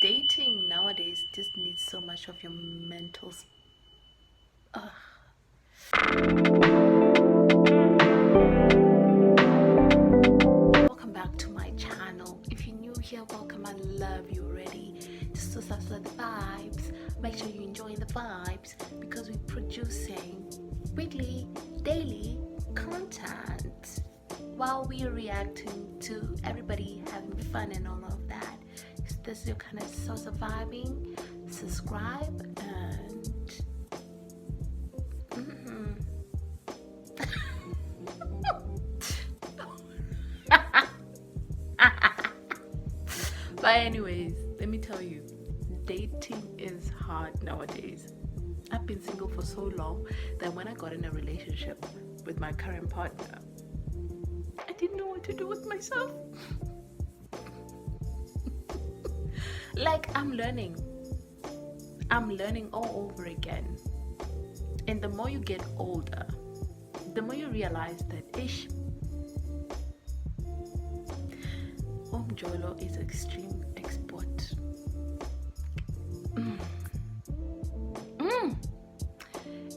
Dating nowadays just needs so much of your mental. Ugh. Welcome back to my channel. If you're new here, welcome. I love you already. Just to start the vibes. Make sure you're enjoying the vibes because we're producing weekly, daily content while we are reacting to everybody having fun and all of that. If this is your kind of source of vibing, subscribe and But anyways, let me tell you, dating is hard nowadays. I've been single for so long that when I got in a relationship with my current partner, I didn't know what to do with myself. Like I'm learning all over again. And the more you get older, the more you realize that Jolo is extreme export.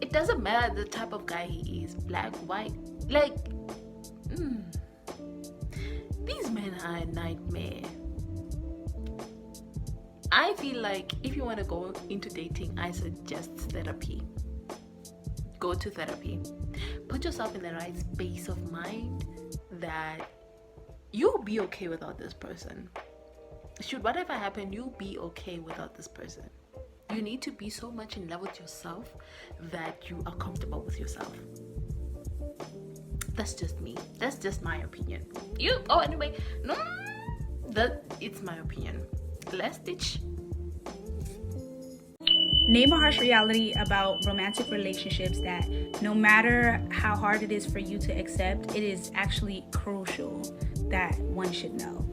It doesn't matter the type of guy he is, black, white, like these men are a nightmare. I feel like if you want to go into dating, I suggest therapy. Go to therapy. Put yourself in the right space of mind that you'll be okay without this person. Should whatever happen, you'll be okay without this person. You need to be so much in love with yourself that you are comfortable with yourself. That's just me. That's just my opinion. Anyway, no, it's my opinion. Let's ditch. Name a harsh reality about romantic relationships that no matter how hard it is for you to accept, it is actually crucial that one should know.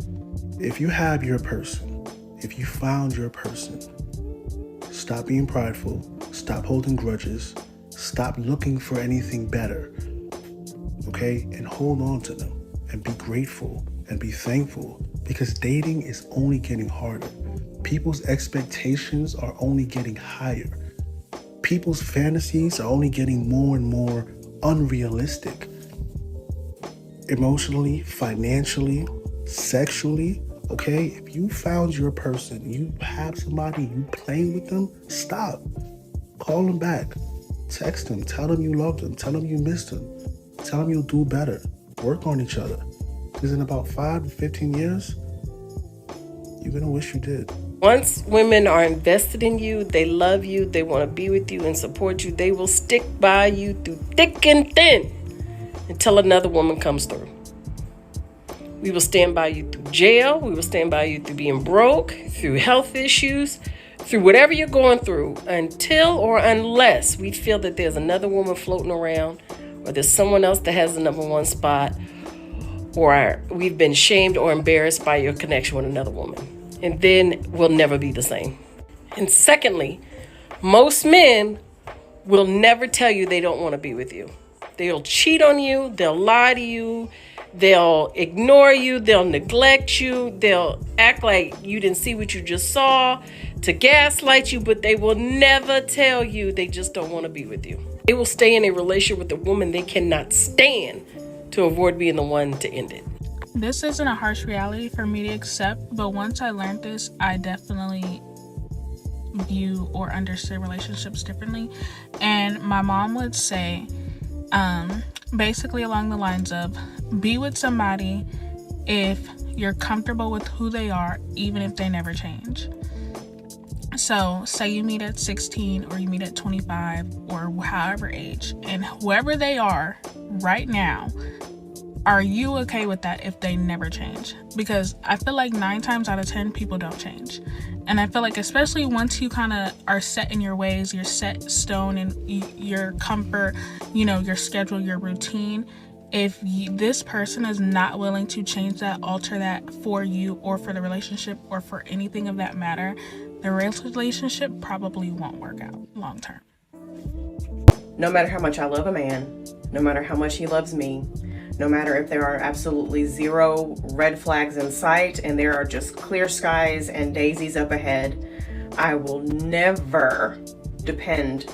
If you have your person, if you found your person, stop being prideful, stop holding grudges, stop looking for anything better, okay? And hold on to them and be grateful and be thankful because dating is only getting harder. People's expectations are only getting higher. People's fantasies are only getting more and more unrealistic. Emotionally, financially, sexually, okay? If you found your person, you have somebody, you playing with them, stop. Call them back. Text them. Tell them you love them. Tell them you miss them. Tell them you'll do better. Work on each other. Because in about 5 to 15 years, you're going to wish you did. Once women are invested in you, they love you, they want to be with you and support you, they will stick by you through thick and thin until another woman comes through. We will stand by you through jail. We will stand by you through being broke, through health issues, through whatever you're going through, until or unless we feel that there's another woman floating around or there's someone else that has the number one spot or we've been shamed or embarrassed by your connection with another woman. And then we'll never be the same. And secondly, most men will never tell you they don't want to be with you. They'll cheat on you. They'll lie to you. They'll ignore you. They'll neglect you. They'll act like you didn't see what you just saw to gaslight you, but they will never tell you they just don't want to be with you. They will stay in a relationship with a woman they cannot stand to avoid being the one to end it. This isn't a harsh reality for me to accept, but once I learned this, I definitely view or understand relationships differently. And my mom would say, basically along the lines of, be with somebody if you're comfortable with who they are, even if they never change. So say you meet at 16 or you meet at 25 or however age, and whoever they are right now, are you okay with that if they never change? Because I feel like 9 times out of 10 people don't change. And I feel like especially once you kind of are set in your ways, you're set stone in your comfort, your schedule, your routine. If this person is not willing to change that, alter that for you or for the relationship or for anything of that matter, the relationship probably won't work out long term. No matter how much I love a man, no matter how much he loves me, no matter if there are absolutely zero red flags in sight and there are just clear skies and daisies up ahead. I will never depend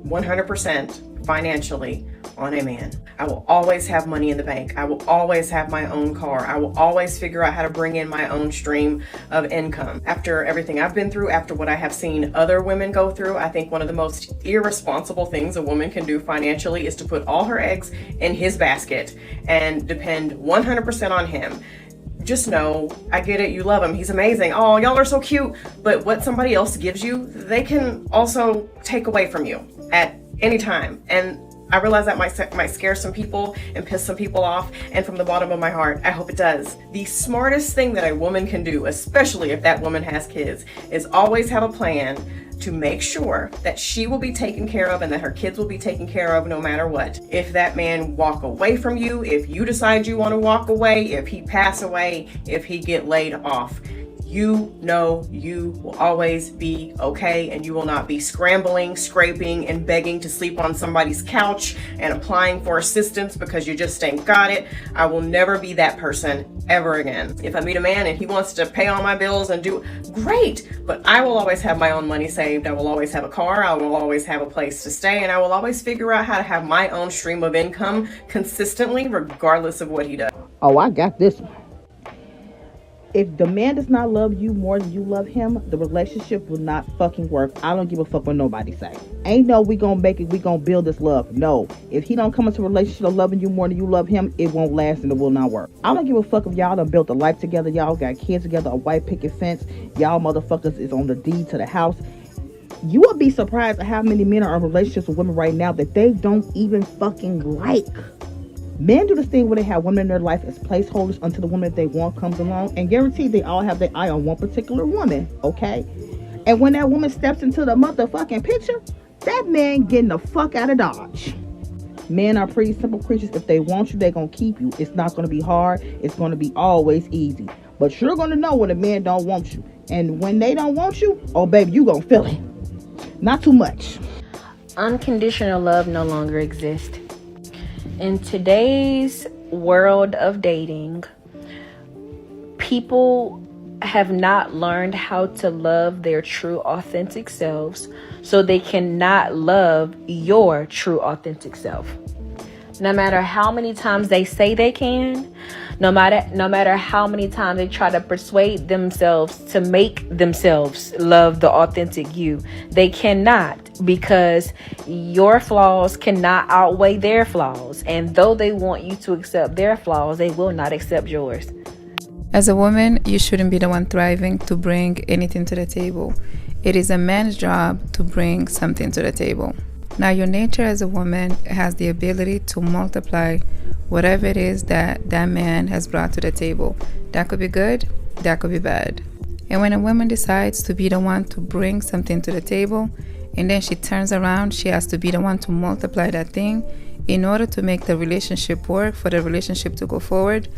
100% financially on a man. I will always have money in the bank. I will always have my own car. I will always figure out how to bring in my own stream of income. After everything I've been through, after what I have seen other women go through, I think one of the most irresponsible things a woman can do financially is to put all her eggs in his basket and depend 100% on him. Just know, I get it, you love him, he's amazing, oh, y'all are so cute, but what somebody else gives you, they can also take away from you at any time. And I realize that might scare some people and piss some people off, and from the bottom of my heart, I hope it does. The smartest thing that a woman can do, especially if that woman has kids, is always have a plan to make sure that she will be taken care of and that her kids will be taken care of no matter what. If that man walk away from you, if you decide you want to walk away, if he pass away, if he get laid off, you know you will always be okay, and you will not be scrambling, scraping, and begging to sleep on somebody's couch and applying for assistance because you just ain't got it. I will never be that person ever again. If I meet a man and he wants to pay all my bills and do great, but I will always have my own money saved. I will always have a car. I will always have a place to stay, and I will always figure out how to have my own stream of income consistently, regardless of what he does. Oh, I got this one. If the man does not love you more than you love him, the relationship will not fucking work. I don't give a fuck what nobody say. Ain't no we gonna make it, we gonna build this love. No. If he don't come into a relationship of loving you more than you love him, it won't last and it will not work. I don't give a fuck if y'all done built a life together, y'all got kids together, a white picket fence, y'all motherfuckers is on the deed to the house. You will be surprised at how many men are in relationships with women right now that they don't even fucking like. Men do this thing where they have women in their life as placeholders until the woman that they want comes along, and guaranteed they all have their eye on one particular woman, okay? And when that woman steps into the motherfucking picture, that man getting the fuck out of Dodge. Men are pretty simple creatures. If they want you, they're gonna keep you. It's not gonna be hard. It's gonna be always easy. But you're gonna know when a man don't want you. And when they don't want you, oh baby, you gonna feel it. Not too much. Unconditional love no longer exists. In today's world of dating, people have not learned how to love their true authentic selves, so they cannot love your true authentic self. No matter how many times they say they can, no matter how many times they try to persuade themselves to make themselves love the authentic you, they cannot, because your flaws cannot outweigh their flaws. And though they want you to accept their flaws, they will not accept yours. As a woman, you shouldn't be the one thriving to bring anything to the table. It is a man's job to bring something to the table. Now, your nature as a woman has the ability to multiply whatever it is that that man has brought to the table. That could be good, that could be bad. And when a woman decides to be the one to bring something to the table, and then she turns around, she has to be the one to multiply that thing in order to make the relationship work, for the relationship to go forward.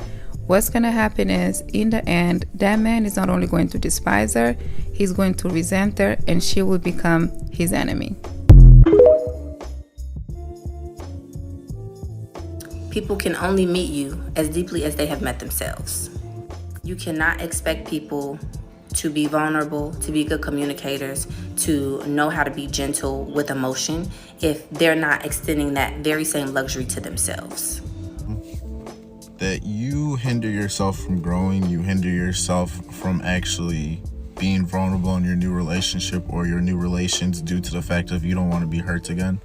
What's going to happen is, in the end, that man is not only going to despise her, he's going to resent her, and she will become his enemy. People can only meet you as deeply as they have met themselves. You cannot expect people to be vulnerable, to be good communicators, to know how to be gentle with emotion if they're not extending that very same luxury to themselves. That you hinder yourself from growing, you hinder yourself from actually being vulnerable in your new relationship or your new relations due to the fact of you don't want to be hurt again.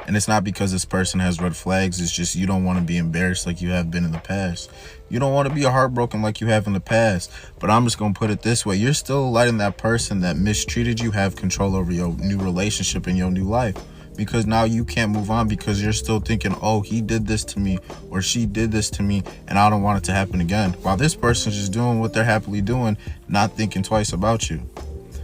And it's not because this person has red flags, it's just you don't want to be embarrassed like you have been in the past. You don't want to be heartbroken like you have in the past. But I'm just going to put it this way. You're still letting that person that mistreated you have control over your new relationship and your new life. Because now you can't move on because you're still thinking, oh, he did this to me or she did this to me and I don't want it to happen again. While this person's just doing what they're happily doing, not thinking twice about you.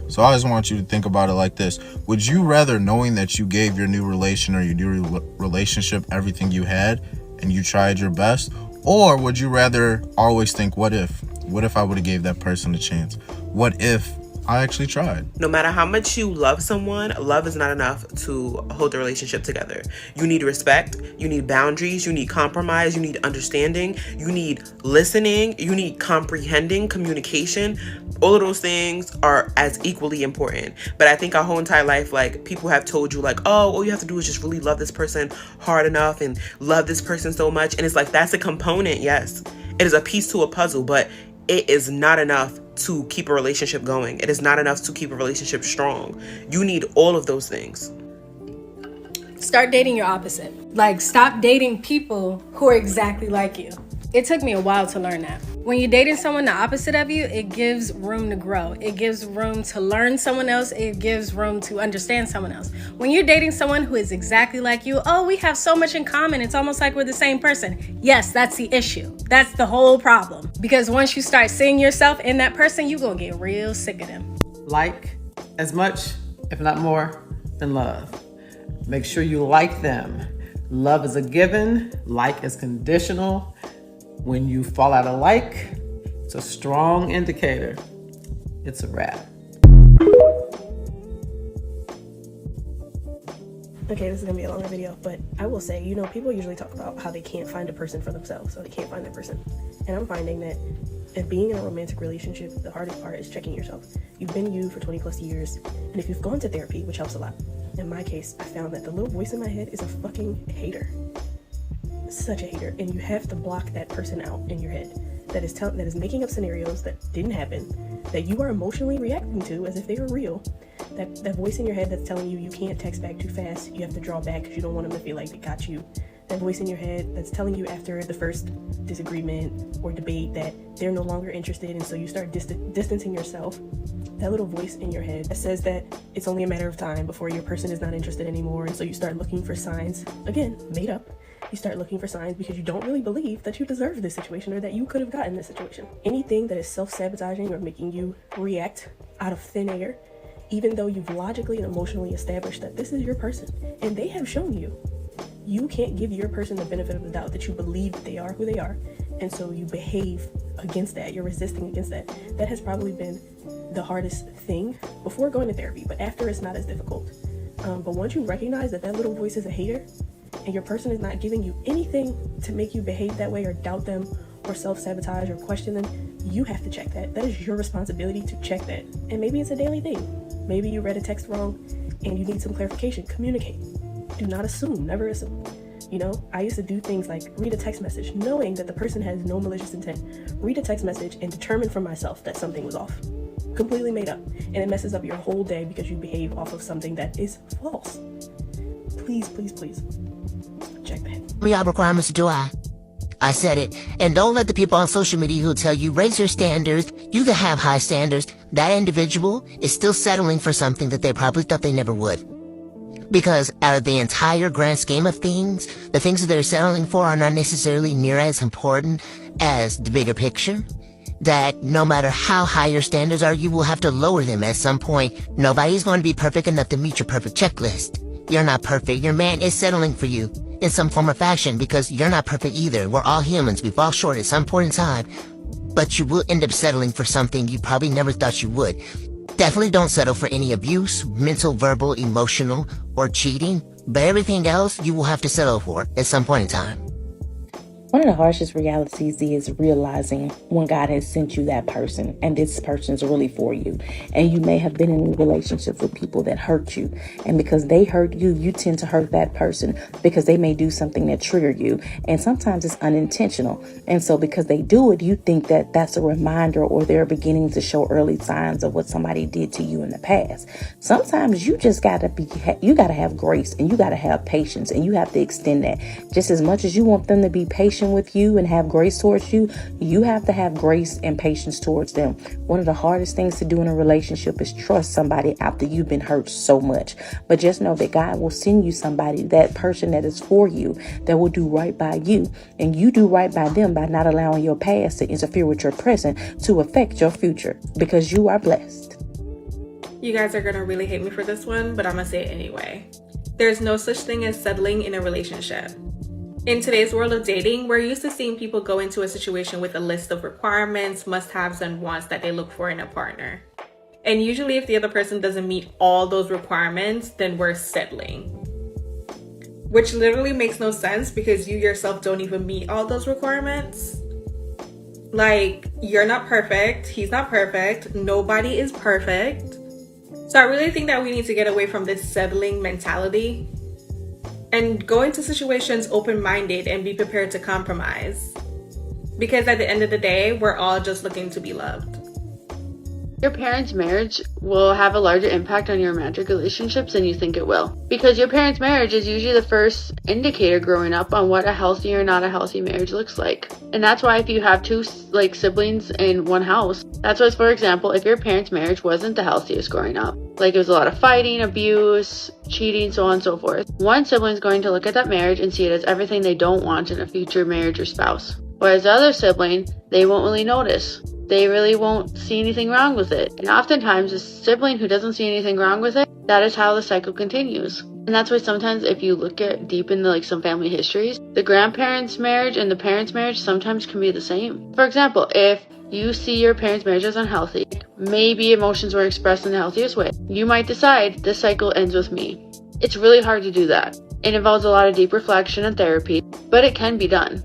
So I just want you to think about it like this. Would you rather, knowing that you gave your new relation or your new relationship everything you had and you tried your best? Or would you rather always think, what if? What if I would have gave that person a chance? What if I actually tried. No matter how much you love someone, love is not enough to hold the relationship together. You need respect, you need boundaries, you need compromise, you need understanding, you need listening, you need comprehending, communication. All of those things are as equally important. But I think our whole entire life, like, people have told you, like, oh, all you have to do is just really love this person hard enough and love this person so much. And it's like, that's a component, yes. It is a piece to a puzzle, but it is not enough to keep a relationship going. It is not enough to keep a relationship strong. You need all of those things. Start dating your opposite. Like, stop dating people who are exactly like you. It took me a while to learn that. When you're dating someone the opposite of you, it gives room to grow. It gives room to learn someone else. It gives room to understand someone else. When you're dating someone who is exactly like you, oh, we have so much in common. It's almost like we're the same person. Yes, that's the issue. That's the whole problem. Because once you start seeing yourself in that person, you're going to get real sick of them. Like as much, if not more, than love. Make sure you like them. Love is a given. Like is conditional. When you fall out of like, it's a strong indicator. It's a wrap. Okay, this is gonna be a longer video, but I will say, you know, people usually talk about how they can't find a person for themselves, or they can't find their person. And I'm finding that if being in a romantic relationship, the hardest part is checking yourself. You've been you for 20 plus years, and if you've gone to therapy, which helps a lot. In my case, I found that the little voice in my head is a fucking hater. Such a hater, and you have to block that person out in your head that is making up scenarios that didn't happen, that you are emotionally reacting to as if they were real. That voice in your head that's telling you can't text back too fast, you have to draw back because you don't want them to feel like they got you. That voice in your head that's telling you after the first disagreement or debate that they're no longer interested, and so you start distancing yourself. That little voice in your head that says that it's only a matter of time before your person is not interested anymore, and so you start looking for signs, again, made up. You start looking for signs because you don't really believe that you deserve this situation or that you could have gotten this situation. Anything that is self-sabotaging or making you react out of thin air, even though you've logically and emotionally established that this is your person and they have shown you, you can't give your person the benefit of the doubt that you believe that they are who they are, and so you behave against that. You're resisting against that. That has probably been the hardest thing before going to therapy, but after it's not as difficult. But once you recognize that little voice is a hater, and your person is not giving you anything to make you behave that way or doubt them or self-sabotage or question them, you have to check that. That is your responsibility to check that. And maybe it's a daily thing. Maybe you read a text wrong and you need some clarification. Communicate. Do not assume. Never assume. You know, I used to do things like read a text message knowing that the person has no malicious intent. Read a text message and determine for myself that something was off. Completely made up. And it messes up your whole day because you behave off of something that is false. Please, please, please. Check that. We have requirements, do I? I said it. And don't let the people on social media who tell you raise your standards, you can have high standards. That individual is still settling for something that they probably thought they never would. Because out of the entire grand scheme of things, the things that they're settling for are not necessarily near as important as the bigger picture. That no matter how high your standards are, you will have to lower them at some point. Nobody's going to be perfect enough to meet your perfect checklist. You're not perfect. Your man is settling for you in some form or fashion because you're not perfect either. We're all humans. We fall short at some point in time. But you will end up settling for something you probably never thought you would. Definitely don't settle for any abuse, mental, verbal, emotional, or cheating. But everything else you will have to settle for at some point in time. One of the harshest realities is realizing when God has sent you that person and this person is really for you. And you may have been in relationships with people that hurt you. And because they hurt you, you tend to hurt that person because they may do something that triggered you. And sometimes it's unintentional. And so because they do it, you think that that's a reminder or they're beginning to show early signs of what somebody did to you in the past. Sometimes you just gotta have grace and you gotta have patience and you have to extend that. Just as much as you want them to be patient with you and have grace towards you, you have to have grace and patience towards them. One of the hardest things to do in a relationship is trust somebody after you've been hurt so much. But just know that God will send you somebody, that person that is for you, that will do right by you. And you do right by them by not allowing your past to interfere with your present to affect your future, because you are blessed. You guys are gonna really hate me for this one, but I'm gonna say it anyway. There's no such thing as settling in a relationship. In today's world of dating, we're used to seeing people go into a situation with a list of requirements, must-haves, and wants that they look for in a partner. And usually if the other person doesn't meet all those requirements, then we're settling. Which literally makes no sense because you yourself don't even meet all those requirements. Like, you're not perfect, he's not perfect, nobody is perfect. So I really think that we need to get away from this settling mentality and go into situations open-minded and be prepared to compromise. Because at the end of the day, we're all just looking to be loved. Your parents' marriage will have a larger impact on your romantic relationships than you think it will. Because your parents' marriage is usually the first indicator growing up on what a healthy or not a healthy marriage looks like. And that's why if you have two siblings in one house, that's why, for example, if your parents' marriage wasn't the healthiest growing up, like it was a lot of fighting, abuse, cheating, so on and so forth, one sibling's going to look at that marriage and see it as everything they don't want in a future marriage or spouse. Whereas the other sibling, they won't really notice. They really won't see anything wrong with it. And oftentimes, a sibling who doesn't see anything wrong with it, that is how the cycle continues. And that's why sometimes if you look at deep into some family histories, the grandparents' marriage and the parents' marriage sometimes can be the same. For example, if you see your parents' marriage as unhealthy, maybe emotions were expressed in the healthiest way, you might decide this cycle ends with me. It's really hard to do that. It involves a lot of deep reflection and therapy, but it can be done.